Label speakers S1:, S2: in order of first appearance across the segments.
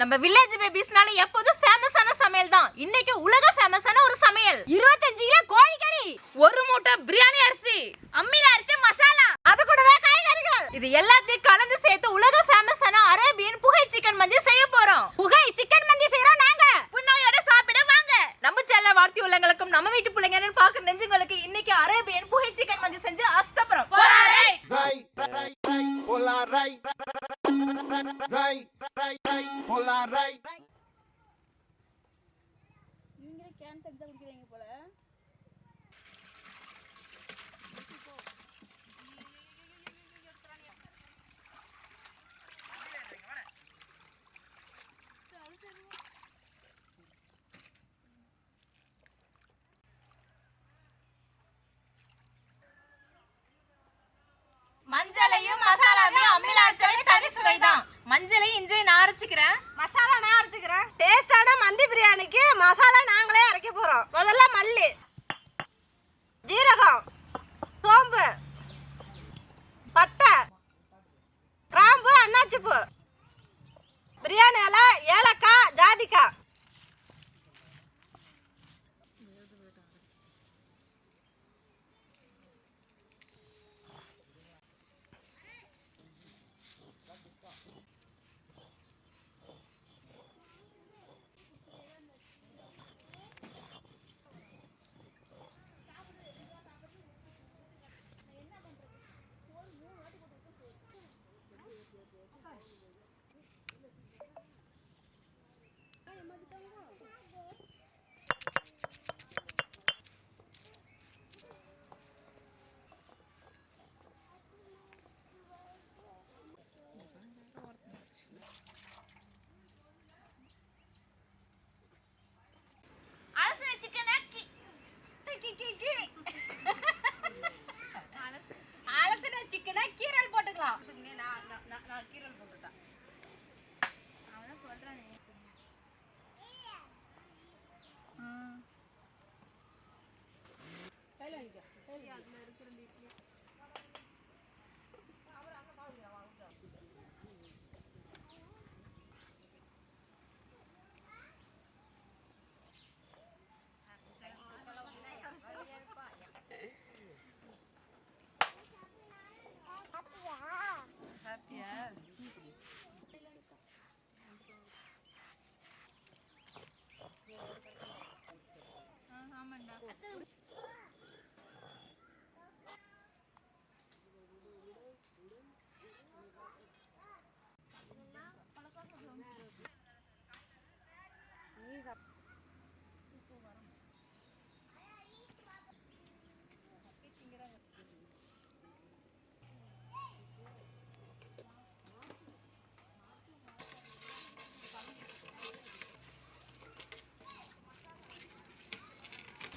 S1: நம்ம வில்லேஜ் பேபிஸ்னால எப்போதும் ஃபேமஸான சமையல் தான். இன்னைக்கு உலக ஃபேமஸான ஒரு சமையல். 25 கிலோ கோழிக்கறி, ஒரு மூட்டை பிரியாணி அரிசி, அம்மில அரைச்ச மசாலா, அது கூடவே காய்கறிகள். இது எல்லாத்தையும் கலந்து சேர்த்து உலக ஃபேமஸான அரேபியன் புகை சிக்கன் மந்தி செய்ய போறோம். புகை சிக்கன் மந்தி செய்றோம் நாங்க. புண்ணாயோட சாப்பிட வாங்க. நம்ம சேனலை வாழ்த்தி உள்ளங்களுக்கும் நம்ம வீட்டு பிள்ளைங்கன்னு பாக்குற நெஞ்சுங்களுக்கு இன்னைக்கு அரேபியன் புகை சிக்கன் மந்தி செஞ்சு அஸ்தபரம்.
S2: நீங்களே கேன் தண்ணி தான் குடிக்கிறீங்க போல.
S1: மஞ்சளையும் மசாலாவையும் அம்மில அரைச்சவே தனி சுவைதான். மஞ்சளை இஞ்சி நான் அரைச்சுக்கிறேன்,
S2: மசாலா நான் அரைச்சுக்கிறேன். டேஸ்டான மந்தி பிரியாணிக்கு மசாலா நாங்களே அரைக்க போறோம். முதல்ல மல்லி, ஜீரகம், சோம்பு, பட்டை, கிராம்பு, அன்னாச்சிப்பூ, பிரியாணி இலை, ஏலக்காய், ஜாதிக்காய்.
S1: அலசின சிக்கனை கீரல் போட்டுக்கலாம். நான் கீரல் போட்டுட்டேன். அவன சொல்றானே கையில வைக்க. அதுல இருக்கிற இட்லி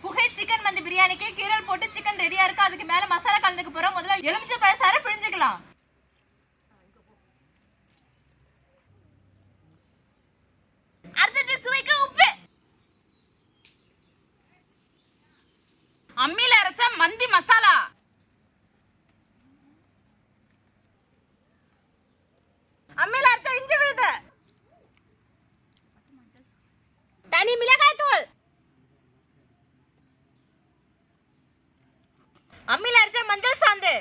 S1: புகை சிக்கன் மந்தி பிரியாணிக்கு கீரல் போட்டு சிக்கன் ரெடியா இருக்கு. அதுக்கு மேல மசாலா கலந்துக்க போறோம். முதல்ல எலுமிச்சை பழ சாறை பிழிஞ்சுக்கலாம். அடுத்தது சுவைக்கு உப்பு, அம்மில அரைச்ச மந்தி மசாலா, அம்மில அரைச்ச இஞ்சி விழுது, தனி மிளகாய் தூள், அம்மில அரைச்ச மஞ்சள் சாந்து,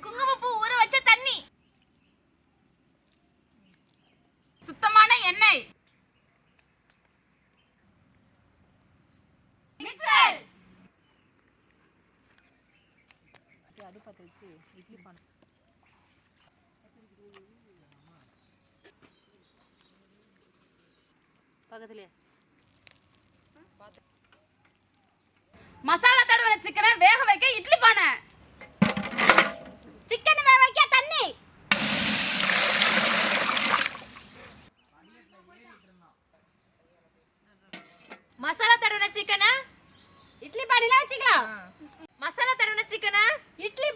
S1: குங்குமப்பூ ஊற வச்ச தண்ணி, சுத்தமான எண்ணெய், மிக்சர். அடுப்பத்தை வச்சு இட்லி பண்ண பக்கத்துலயே மசாலா தடவின சிக்கனை வேக வைக்க இட்லி பானை, சிக்கன் வேக வைக்க தண்ணி, மசாலா தடவின சிக்கனை இட்லி பானையில வச்சுக்கலாம். மசாலா தடவின சிக்கனை இட்லி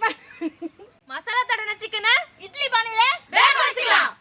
S1: மசாலா தடவின சிக்கனை இட்லி பானையில வேக வச்சுக்கலாம்.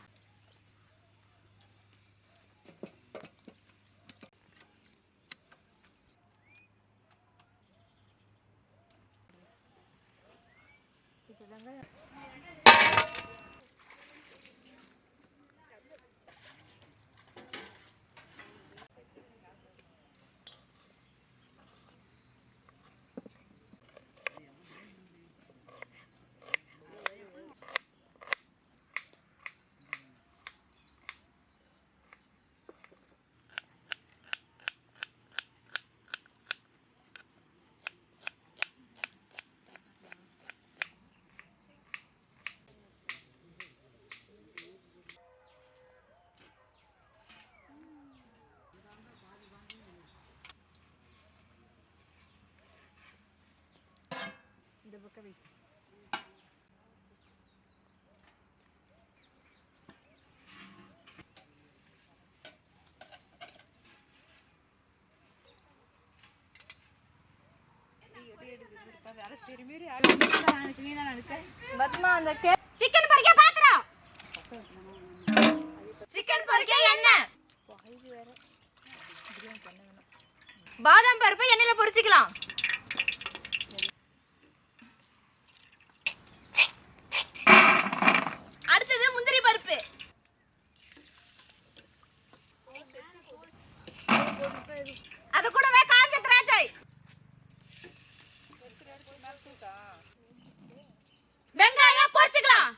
S1: சிக்கன் பொரிக்க பாத்திரம், சிக்கன் பொரிக்க எண்ணெய், பாதாம் பருப்பு எண்ணெயில பொரிச்சுக்கலாம். அடுத்தது முந்திரி பருப்பு, அது கூடவே காஞ்ச திராட்சை, வெங்காயம் பொரிச்சுக்கலாம்.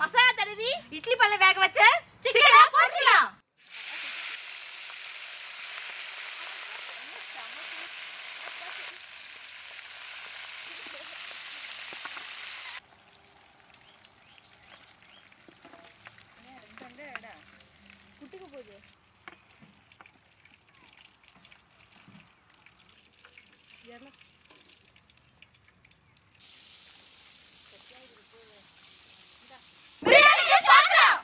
S1: மசாலா தடவி இட்லி பல்ல வேக வச்ச சிக்கனை பொரிச்சுக்கலாம். பிரியாணிக்கு பாத்திரம்,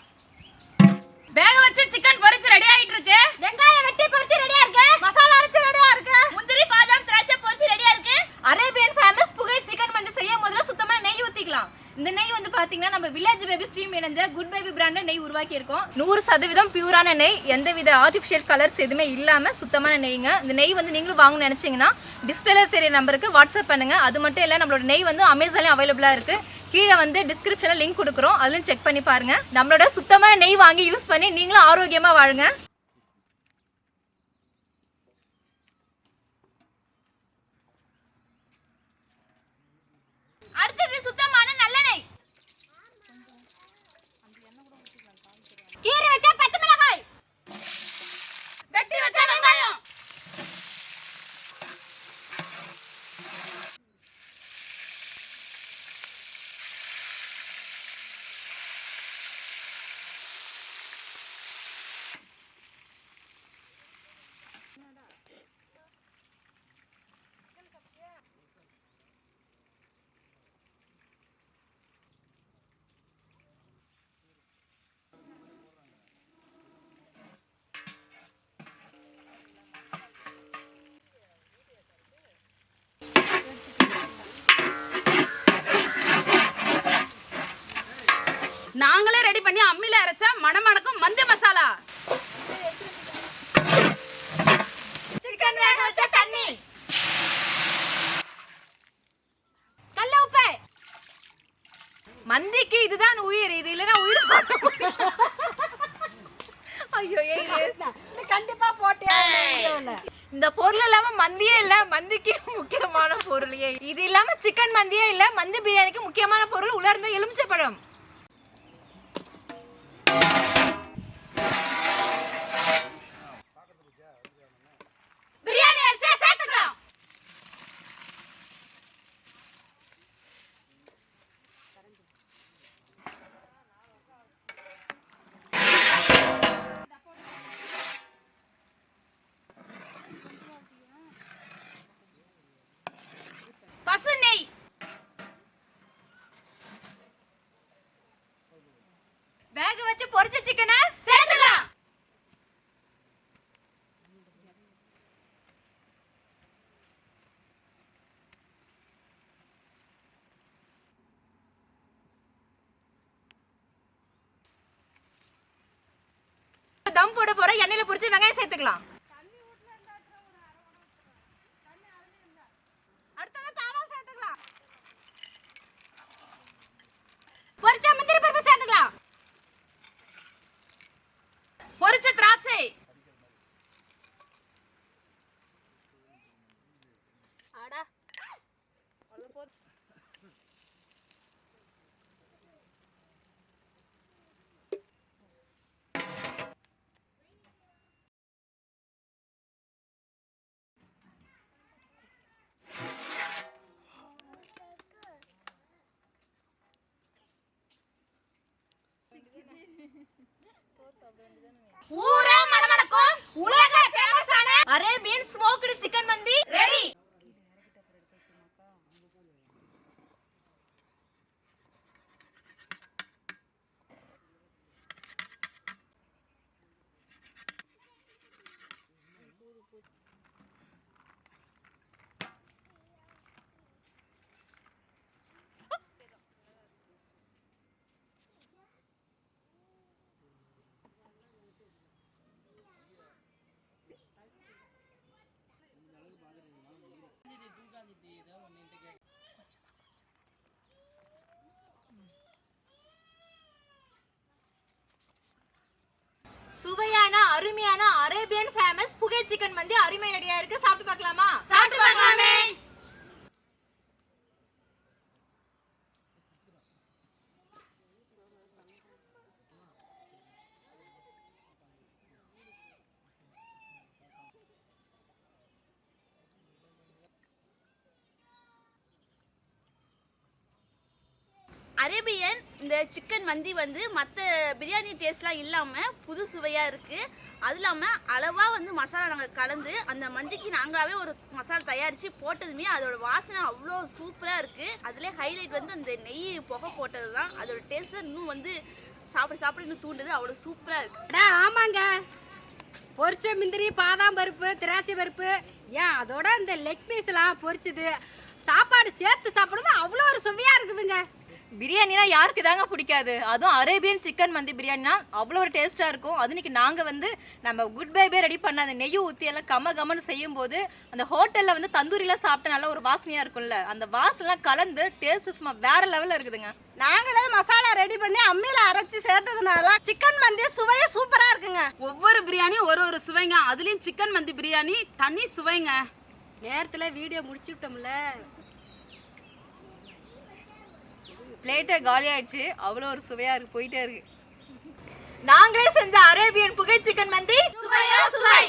S1: வேக வச்ச சிக்கன் பொரிச்சு ரெடி ஆயிட்டு இருக்கு. வெங்காயம் வெட்டி பொரிச்சு ரெடியா இருக்கு. மசாலா அரைச்சு ரெடியா இருக்கு. முந்திரி பாதாம் திராட்சை பொரிச்சு ரெடியா இருக்கு. அரேபியன் ஃபேமஸ் புகை சிக்கன் வந்து செய்ய முதல்ல சுத்தமான நெய் ஊத்திக்கலாம். இந்த நெய் வந்து பாத்தீங்கன்னா நம்ம வில்லேஜ் பேபி ஸ்ட்ரீம் இணைஞ்ச குட் பேபி பிராண்ட்ல நெய் உருவாக்கி இருக்கோம். 100% பியூரான நெய், எந்தவித ஆர்டிஃபிஷியல் கலர்ஸ் எதுவுமே இல்லாம சுத்தமான நெய்ங்க. இந்த நெய் வந்து நீங்களும் வாங்கணும்னு நினைச்சீங்கன்னா டிஸ்பிளேல தெரிய நம்பருக்கு வாட்ஸ்அப் பண்ணுங்க. அது மட்டும் இல்ல நம்மளோட நெய் வந்து அமேசான்ல அவைலபிளா இருக்கு. கீழே வந்து டிஸ்கிரிப்ஷன்ல லிங்க் கொடுக்குறோம், அதுலயும் செக் பண்ணி பாருங்க. நம்மளோட சுத்தமான நெய் வாங்கி யூஸ் பண்ணி நீங்களும் ஆரோக்கியமா வாழுங்க. அடுத்தது சுத்தமான நல்லெண்ணெய், கீரை வச்ச பச்சை மிளகாய், வெட்டி வச்ச வெங்காயம், நாங்களே ரெடி பண்ணி அம்மில அரைச்ச மணமணக்கும் மந்தி மசாலா, சிக்கன் வேக வச்ச தண்ணி, கல்ல உப்பு. மந்திக்கு இதுதான் உயிர், இது இல்லனா உயிர் ஐயோ
S2: கண்டிப்பா போட்டே.
S1: இந்த பொருள் இல்லாம மந்தியே இல்ல, மந்திக்கு முக்கியமான பொருள் இது இல்லாம சிக்கன் மந்தியே இல்ல. மந்தி பிரியாணிக்கு முக்கியமான பொருள் உலர்ந்த எலுமிச்சை பழம். பசு நெய், வேக வச்சு பொரிச்ச சிக்கனை சேர்த்துக்கலாம். தம் போட போற எண்ணெயில பொரிச்சு வெங்காயம் சேர்த்துக்கலாம். அடுத்தது பாதாம் சேர்த்துக்கலாம். பொரிச்ச முந்திரி பருப்பு சேர்த்துக்கலாம். பொரிச்ச திராட்சை, சுவையான அருமையான அரேபியன் ஃபேமஸ் புகை சிக்கன் மந்தி அருமை ரெடியா இருக்கு. சாப்பிட்டு பார்க்கலாமா? சாப்பிட்டு பார்க்கலாமே.
S3: அரேபியன் இந்த சிக்கன் மந்தி வந்து மற்ற பிரியாணி டேஸ்ட்லாம் இல்லாமல் புது சுவையாக இருக்குது. அது இல்லாமல் அளவாக வந்து மசாலா நாங்கள் கலந்து அந்த மந்திக்கு நாங்களாகவே ஒரு மசாலா தயாரித்து போட்டதுமே அதோட வாசனை அவ்வளோ சூப்பராக இருக்குது. அதிலே ஹைலைட் வந்து அந்த நெய் புகை போட்டது தான். அதோட டேஸ்ட்டை இன்னும் வந்து சாப்பிட இன்னும் தூண்டுது. அவ்வளோ சூப்பராக இருக்குது.
S2: ஆமாங்க, பொரிச்ச முந்திரி, பாதாம் பருப்பு, திராட்சை பருப்பு, ஏன் அதோட இந்த லெக் பீஸ்லாம் பொரிச்சது சாப்பாடு சேர்த்து சாப்பிடுறது அவ்வளோ ஒரு சுவையாக இருக்குதுங்க.
S1: பிரியாணினா யாருக்கு தாங்க பிடிக்காது? அதுவும் அரேபியன் சிக்கன் மந்தி பிரியாணினா அவ்வளோ ஒரு டேஸ்ட்டாக இருக்கும். அது இன்னைக்கு நாங்கள் வந்து நம்ம குட் பேபே ரெடி பண்ண அந்த நெய் ஊற்றி எல்லாம் கமன்னு செய்யும் போது அந்த ஹோட்டலில் வந்து தந்தூரிலாம் சாப்பிட்ட நல்ல ஒரு வாசனையாக இருக்கும்ல, அந்த வாசனைலாம் கலந்து டேஸ்ட் சும்மா வேற லெவலில் இருக்குதுங்க.
S2: நாங்களே மசாலா ரெடி பண்ணி அம்மியில அரைச்சி சேர்த்ததுனால சிக்கன் மந்தி சுவையே சூப்பராக இருக்குங்க.
S4: ஒவ்வொரு பிரியாணியும் ஒரு சுவைங்க. அதுலேயும் சிக்கன் மந்தி பிரியாணி தனி சுவைங்க.
S2: நேரத்தில் வீடியோ முடிச்சுட்டோம்ல,
S1: பிளேட்டை காலி ஆயிடுச்சு. அவ்வளோ ஒரு சுவையா இருக்கு, போயிட்டே இருக்கு. நாங்களே செஞ்ச அரேபியன் புகை சிக்கன் மந்தி சுவையா சுவை.